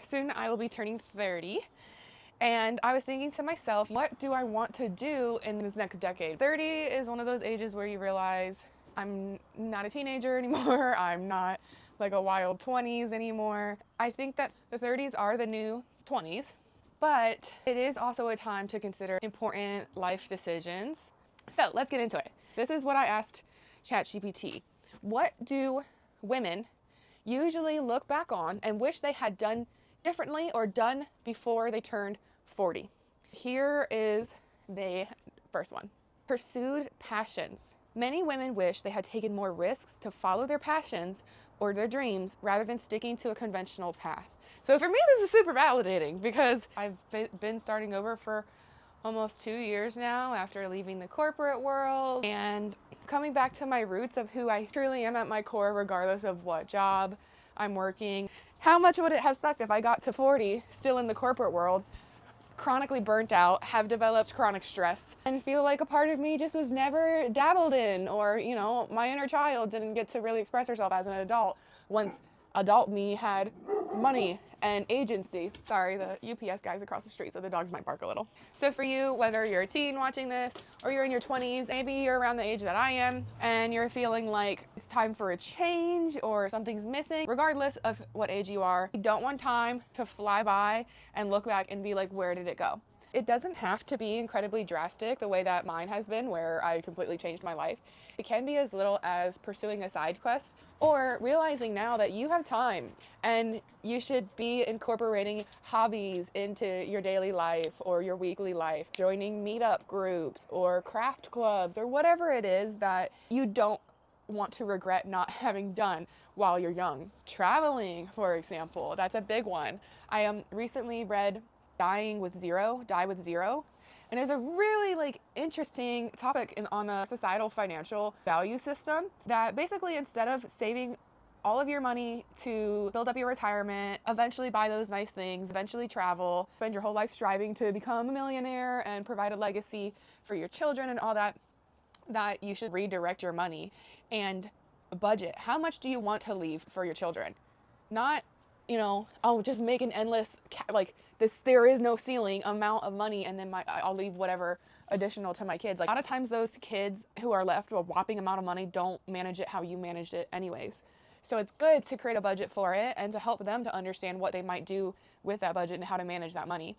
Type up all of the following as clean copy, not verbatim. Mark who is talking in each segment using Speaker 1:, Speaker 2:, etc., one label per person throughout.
Speaker 1: Soon I will be turning 30. And I was thinking to myself, what do I want to do in this next decade? 30 is one of those ages where you realize I'm not a teenager anymore. I'm not like a wild 20s anymore. I think that the 30s are the new 20s, but it is also a time to consider important life decisions. So let's get into it. This is what I asked ChatGPT. What do women usually look back on and wish they had done differently or done before they turned 40? Here is the first one. Pursued passions. Many women wish they had taken more risks to follow their passions or their dreams rather than sticking to a conventional path. So for me, this is super validating because I've been starting over for almost 2 years now after leaving the corporate world and coming back to my roots of who I truly am at my core, regardless of what job I'm working. How much would it have sucked if I got to 40 still in the corporate world, chronically burnt out, have developed chronic stress, and feel like a part of me just was never dabbled in, or, you know, my inner child didn't get to really express herself as an adult once adult me had money and agency. Sorry, the UPS guys across the street, so the dogs might bark a little. So for you, whether you're a teen watching this or you're in your 20s, maybe you're around the age that I am and you're feeling like it's time for a change or something's missing, regardless of what age you are, you don't want time to fly by and look back and be like, where did it go? It doesn't have to be incredibly drastic the way that mine has been, where I completely changed my life. It can be as little as pursuing a side quest or realizing now that you have time and you should be incorporating hobbies into your daily life or your weekly life, joining meetup groups or craft clubs or whatever it is that you don't want to regret not having done while you're young. Traveling, for example, that's a big one. I recently read Die with Zero, and it's a really interesting topic on the societal financial value system that basically, instead of saving all of your money to build up your retirement, eventually buy those nice things, eventually travel, spend your whole life striving to become a millionaire and provide a legacy for your children and all that, that you should redirect your money and budget. How much do you want to leave for your children? Not, just make an endless, there is no ceiling amount of money and then I'll leave whatever additional to my kids. Like, a lot of times those kids who are left with a whopping amount of money don't manage it how you managed it anyways. So it's good to create a budget for it and to help them to understand what they might do with that budget and how to manage that money.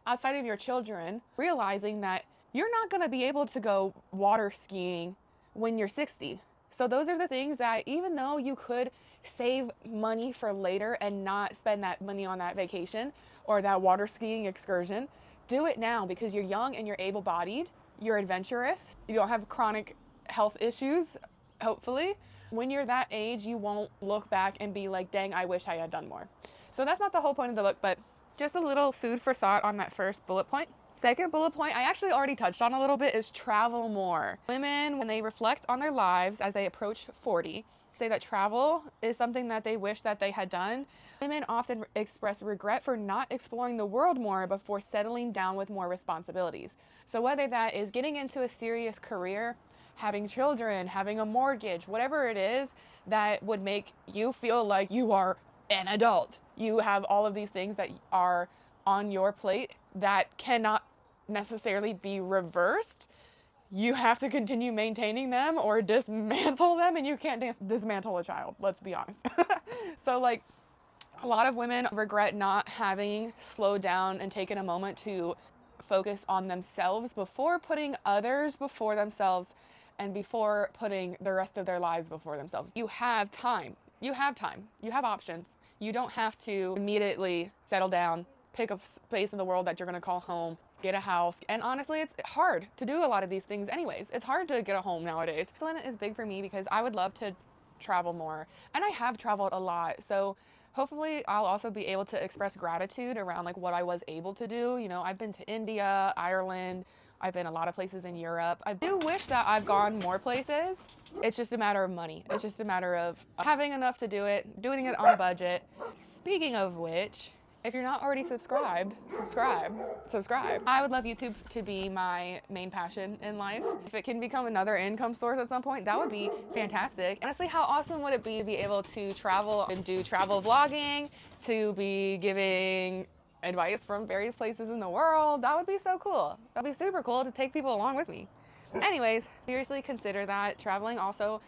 Speaker 1: Outside of your children, realizing that you're not going to be able to go water skiing when you're 60. So those are the things that, even though you could save money for later and not spend that money on that vacation or that water skiing excursion, do it now because you're young and you're able-bodied, you're adventurous, you don't have chronic health issues, hopefully. When you're that age, you won't look back and be like, dang, I wish I had done more. So that's not the whole point of the book, but just a little food for thought on that first bullet point. Second bullet point, I actually already touched on a little bit, is travel more. Women, when they reflect on their lives as they approach 40, say that travel is something that they wish that they had done. Women often express regret for not exploring the world more before settling down with more responsibilities. So whether that is getting into a serious career, having children, having a mortgage, whatever it is that would make you feel like you are an adult. You have all of these things that are on your plate that cannot necessarily be reversed. You have to continue maintaining them or dismantle them, and you can't dismantle a child, let's be honest. So a lot of women regret not having slowed down and taken a moment to focus on themselves before putting others before themselves and before putting the rest of their lives before themselves. You have time. You have options. You don't have to immediately settle down, pick a space in the world that you're going to call home, get a house. And honestly, it's hard to do a lot of these things anyways. It's hard to get a home nowadays. Excellent is big for me because I would love to travel more, and I have traveled a lot. So hopefully I'll also be able to express gratitude around what I was able to do. I've been to India, Ireland, I've been a lot of places in Europe. I do wish that I've gone more places. It's just a matter of money. It's just a matter of having enough to do it, doing it on a budget. Speaking of which, If you're not already subscribed, subscribe. I would love YouTube to be my main passion in life. If it can become another income source at some point, that would be fantastic. Honestly, how awesome would it be to be able to travel and do travel vlogging, to be giving advice from various places in the world? That would be so cool. That'd be super cool to take people along with me. Anyways, seriously consider that. Traveling also,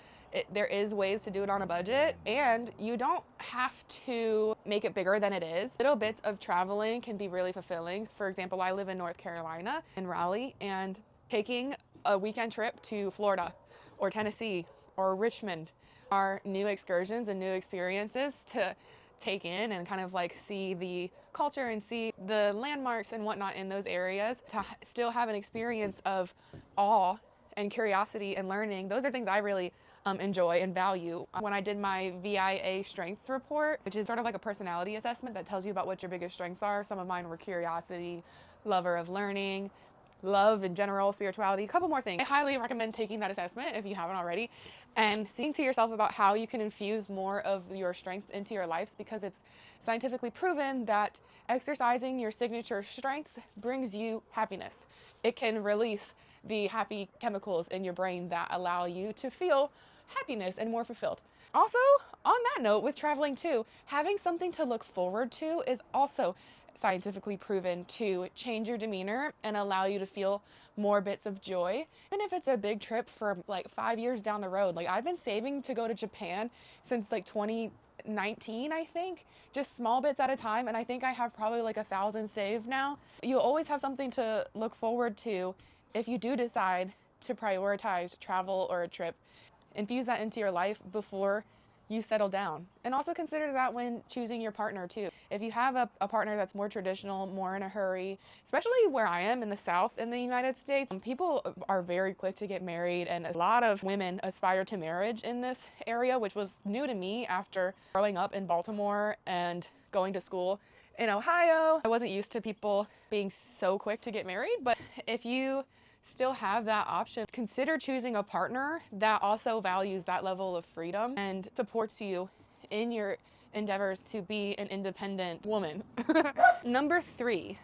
Speaker 1: there is ways to do it on a budget, and you don't have to make it bigger than it is. Little bits of traveling can be really fulfilling. For example, I live in North Carolina, in Raleigh, and taking a weekend trip to Florida or Tennessee or Richmond are new excursions and new experiences to take in and kind of like see the culture and see the landmarks and whatnot in those areas, to still have an experience of awe and curiosity and learning. Those are things I really enjoy and value. When I did my VIA strengths report, which is sort of like a personality assessment that tells you about what your biggest strengths are, some of mine were curiosity, lover of learning, love in general, spirituality, a couple more things. I highly recommend taking that assessment if you haven't already, and seeing to yourself about how you can infuse more of your strengths into your lives, because it's scientifically proven that exercising your signature strengths brings you happiness. It can release the happy chemicals in your brain that allow you to feel happiness and more fulfilled. Also, on that note, with traveling too, having something to look forward to is also scientifically proven to change your demeanor and allow you to feel more bits of joy. Even if it's a big trip for like 5 years down the road. Like, I've been saving to go to Japan since like 2019, I think, just small bits at a time, and I think I have probably like 1,000 saved now. You'll always have something to look forward to if you do decide to prioritize travel or a trip. Infuse that into your life before you settle down. And also consider that when choosing your partner too. If you have a partner that's more traditional, more in a hurry, especially where I am in the South in the United States, people are very quick to get married, and a lot of women aspire to marriage in this area, which was new to me after growing up in Baltimore and going to school in Ohio. I wasn't used to people being so quick to get married, but if you still have that option, consider choosing a partner that also values that level of freedom and supports you in your endeavors to be an independent woman. Number 3,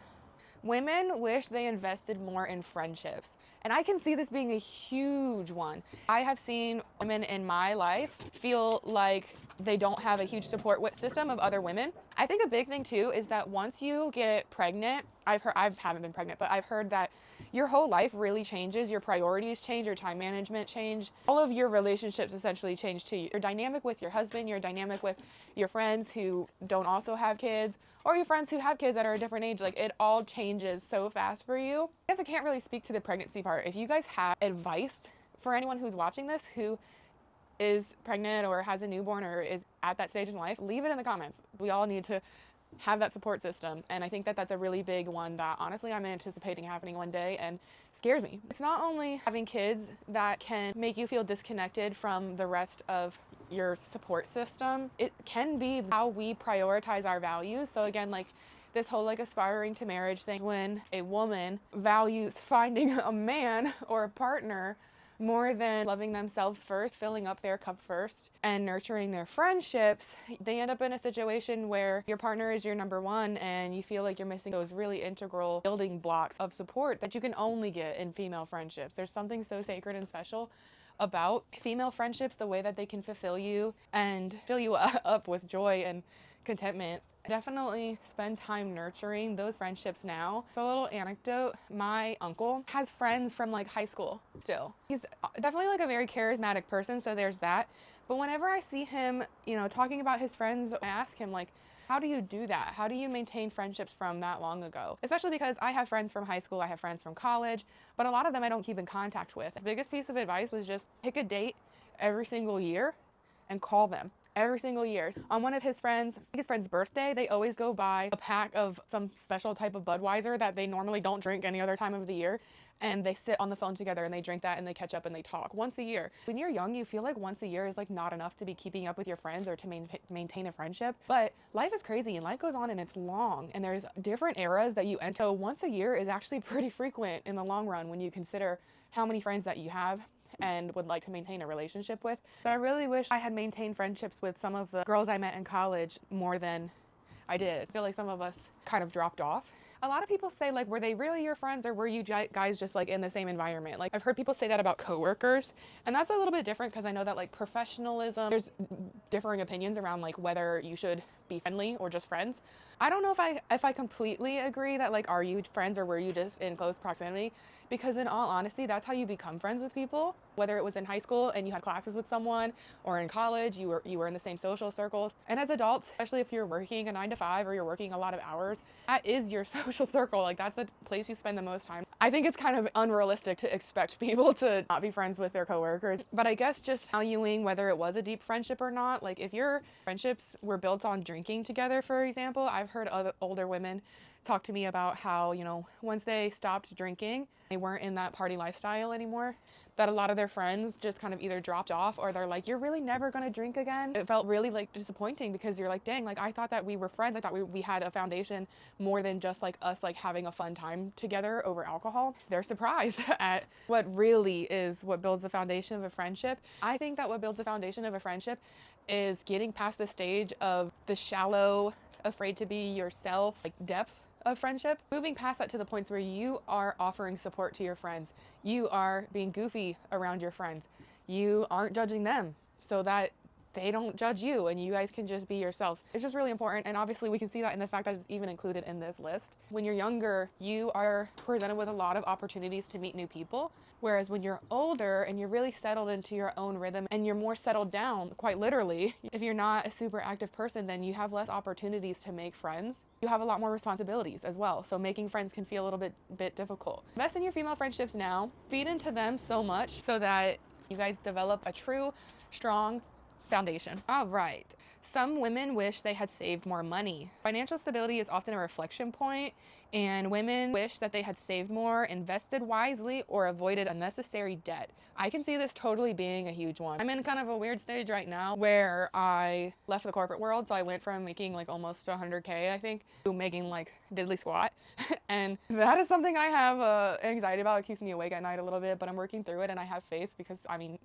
Speaker 1: women wish they invested more in friendships. And I can see this being a huge one. I have seen women in my life feel like they don't have a huge support system of other women. I think a big thing too is that once you get pregnant, I haven't been pregnant, but I've heard that your whole life really changes. Your priorities change, your time management change. All of your relationships essentially change too. Your dynamic with your husband, your dynamic with your friends who don't also have kids, or your friends who have kids that are a different age. Like, it all changes so fast for you. I guess I can't really speak to the pregnancy part. If you guys have advice for anyone who's watching this who is pregnant or has a newborn or is at that stage in life, leave it in the comments. We all need to have that support system, and I think that that's a really big one that honestly I'm anticipating happening one day and scares me. It's not only having kids that can make you feel disconnected from the rest of your support system, it can be how we prioritize our values. So again, like this whole like aspiring to marriage thing, when a woman values finding a man or a partner more than loving themselves first, filling up their cup first, and nurturing their friendships, they end up in a situation where your partner is your number one and you feel like you're missing those really integral building blocks of support that you can only get in female friendships. There's something so sacred and special about female friendships, the way that they can fulfill you and fill you up with joy and contentment. Definitely spend time nurturing those friendships now. So a little anecdote, my uncle has friends from like high school still. He's definitely like a very charismatic person, so there's that. But whenever I see him, talking about his friends, I ask him like, how do you do that? How do you maintain friendships from that long ago? Especially because I have friends from high school, I have friends from college, but a lot of them I don't keep in contact with. The biggest piece of advice was just pick a date every single year and call them. Every single year. On one of his friend's birthday, they always go buy a pack of some special type of Budweiser that they normally don't drink any other time of the year. And they sit on the phone together and they drink that and they catch up and they talk once a year. When you're young, you feel like once a year is like not enough to be keeping up with your friends or to maintain a friendship. But life is crazy and life goes on and it's long and there's different eras that you enter. So once a year is actually pretty frequent in the long run when you consider how many friends that you have and would like to maintain a relationship with. So I really wish I had maintained friendships with some of the girls I met in college more than I did. I feel like some of us kind of dropped off. A lot of people say, like, were they really your friends, or were you guys just like in the same environment? Like, I've heard people say that about coworkers, and that's a little bit different because I know that like professionalism, there's differing opinions around like whether you should be friendly or just friends. I don't know if I completely agree that like, are you friends or were you just in close proximity? Because in all honesty, that's how you become friends with people. Whether it was in high school and you had classes with someone, or in college you were in the same social circles. And as adults, especially if you're working a 9 to 5 or you're working a lot of hours, that is your social circle. Like, that's the place you spend the most time. I think it's kind of unrealistic to expect people to not be friends with their coworkers. But I guess just valuing whether it was a deep friendship or not. Like, if your friendships were built on drinking together, for example, I've heard other older women talk to me about how, you know, once they stopped drinking, they weren't in that party lifestyle anymore, that a lot of their friends just kind of either dropped off, or they're like, you're really never gonna drink again. It felt really like disappointing because you're like, dang, like I thought that we were friends. I thought we had a foundation more than just like us like having a fun time together over alcohol. They're surprised at what really is what builds the foundation of a friendship. I think that what builds the foundation of a friendship is getting past the stage of the shallow, afraid to be yourself, like depth of friendship, moving past that to the points where you are offering support to your friends, you are being goofy around your friends, you aren't judging them so that they don't judge you, and you guys can just be yourselves. It's just really important, and obviously we can see that in the fact that it's even included in this list. When you're younger, you are presented with a lot of opportunities to meet new people, whereas when you're older and you're really settled into your own rhythm and you're more settled down, quite literally, if you're not a super active person, then you have less opportunities to make friends. You have a lot more responsibilities as well, so making friends can feel a little bit difficult. Invest in your female friendships now, feed into them so much so that you guys develop a true, strong foundation. All right. Some women wish they had saved more money. Financial stability is often a reflection point, and women wish that they had saved more, invested wisely, or avoided unnecessary debt. I can see this totally being a huge one. I'm in kind of a weird stage right now where I left the corporate world, so I went from making like almost 100K, I think, to making like diddly squat. And that is something I have anxiety about. It keeps me awake at night a little bit, but I'm working through it, and I have faith because, I mean,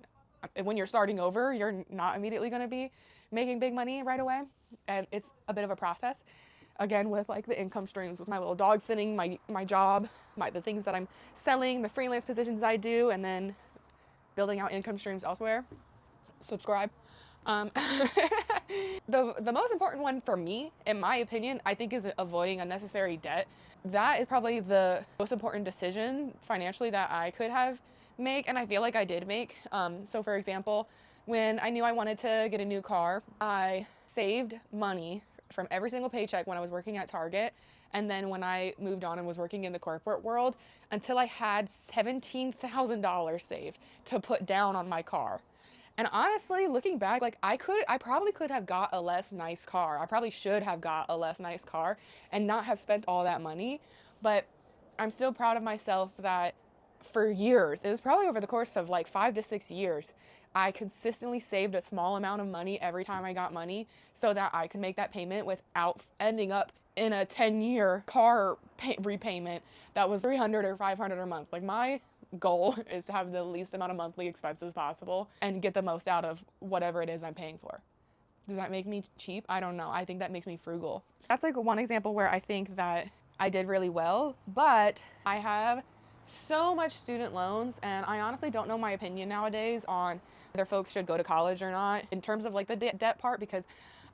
Speaker 1: when you're starting over, you're not immediately going to be making big money right away, and it's a bit of a process. Again, with like the income streams, with my little dog sitting, my job, the things that I'm selling, the freelance positions I do, and then building out income streams elsewhere. Subscribe. The most important one for me, in my opinion, I think is avoiding unnecessary debt. That is probably the most important decision financially that I could have make, and I feel like I did make. So for example, when I knew I wanted to get a new car, I saved money from every single paycheck when I was working at Target, and then when I moved on and was working in the corporate world, until I had $17,000 saved to put down on my car. And honestly, looking back, like I probably could have got a less nice car. I probably should have got a less nice car and not have spent all that money. But I'm still proud of myself that for years, it was probably over the course of like 5 to 6 years, I consistently saved a small amount of money every time I got money so that I could make that payment without ending up in a 10-year car repayment that was $300 or $500 a month. Like, my goal is to have the least amount of monthly expenses possible and get the most out of whatever it is I'm paying for. Does that make me cheap? I don't know. I think that makes me frugal. That's like one example where I think that I did really well, but I have so much student loans, and I honestly don't know my opinion nowadays on whether folks should go to college or not in terms of like the debt part, because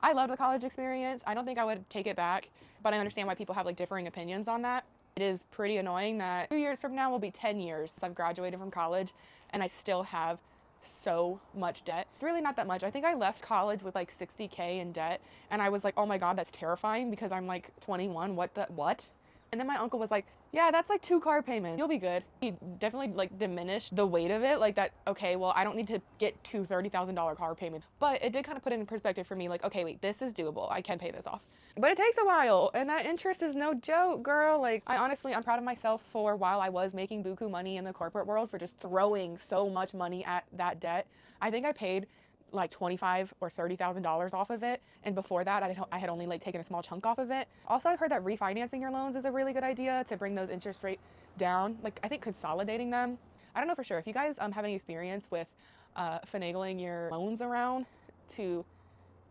Speaker 1: I love the college experience. I don't think I would take it back, but I understand why people have like differing opinions on that. It is pretty annoying that 2 years from now will be 10 years since I've graduated from college and I still have so much debt. It's really not that much. I think I left college with like 60K in debt, and I was like, oh my God, that's terrifying because I'm like 21. What? And then my uncle was like, yeah, that's like 2 car payments. You'll be good. He definitely like diminished the weight of it. Like that, okay, well, I don't need to get 2 $30,000 car payments. But it did kind of put it in perspective for me, like, okay, wait, this is doable. I can pay this off. But it takes a while, and that interest is no joke, girl. Like, I'm proud of myself for, while I was making buku money in the corporate world, for just throwing so much money at that debt. I think I paid like $25,000 or $30,000 off of it, and before that I had only like taken a small chunk off of it. Also, I've heard that refinancing your loans is a really good idea to bring those interest rate down. Like, I think consolidating them. I don't know for sure if you guys have any experience with finagling your loans around to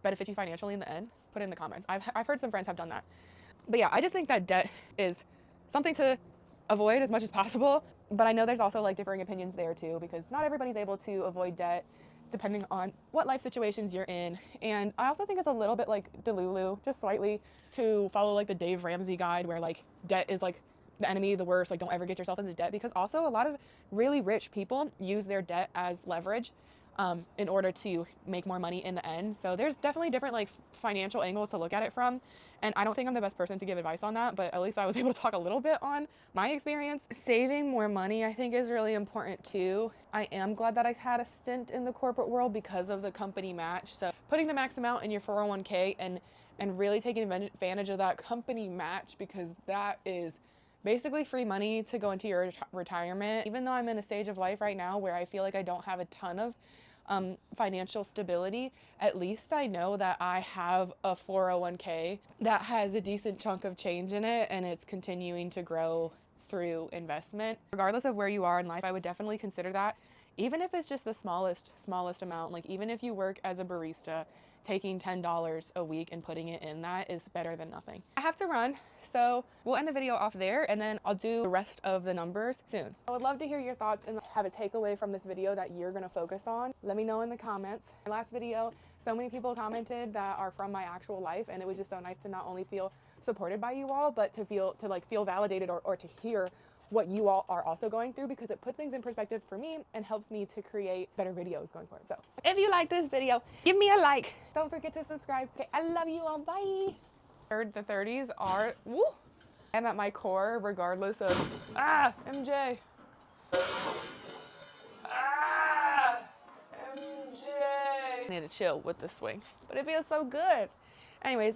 Speaker 1: benefit you financially in the end. put it in the comments. I've heard some friends have done that. But yeah, I just think that debt is something to avoid as much as possible. But I know there's also like differing opinions there too, because not everybody's able to avoid debt depending on what life situations you're in. And I also think it's a little bit like delulu, just slightly, to follow like the Dave Ramsey guide where like debt is like the enemy, the worst, like don't ever get yourself into debt, because also a lot of really rich people use their debt as leverage in order to make more money in the end. So there's definitely different like financial angles to look at it from. And I don't think I'm the best person to give advice on that, but at least I was able to talk a little bit on my experience. Saving more money, I think, is really important too. I am glad that I had a stint in the corporate world because of the company match. So putting the max amount in your 401k and really taking advantage of that company match, because that is basically free money to go into your retirement. Even though I'm in a stage of life right now where I feel like I don't have a ton of financial stability, at least I know that I have a 401k that has a decent chunk of change in it and it's continuing to grow through investment. Regardless of where you are in life, I would definitely consider that, even if it's just the smallest amount. Like even if you work as a barista, taking $10 a week and putting it in that is better than nothing. I have to run, so we'll end the video off there and then I'll do the rest of the numbers soon. I would love to hear your thoughts and have a takeaway from this video that you're gonna focus on. Let me know in the comments. My last video, so many people commented that are from my actual life, and it was just so nice to not only feel supported by you all, but to feel validated or to hear what you all are also going through, because it puts things in perspective for me and helps me to create better videos going forward. So if you like this video, give me a like. Don't forget to subscribe. Okay, I love you all. Bye. The 30s are, woo, I'm at my core regardless of, MJ. MJ. I need to chill with the swing, but it feels so good. Anyways.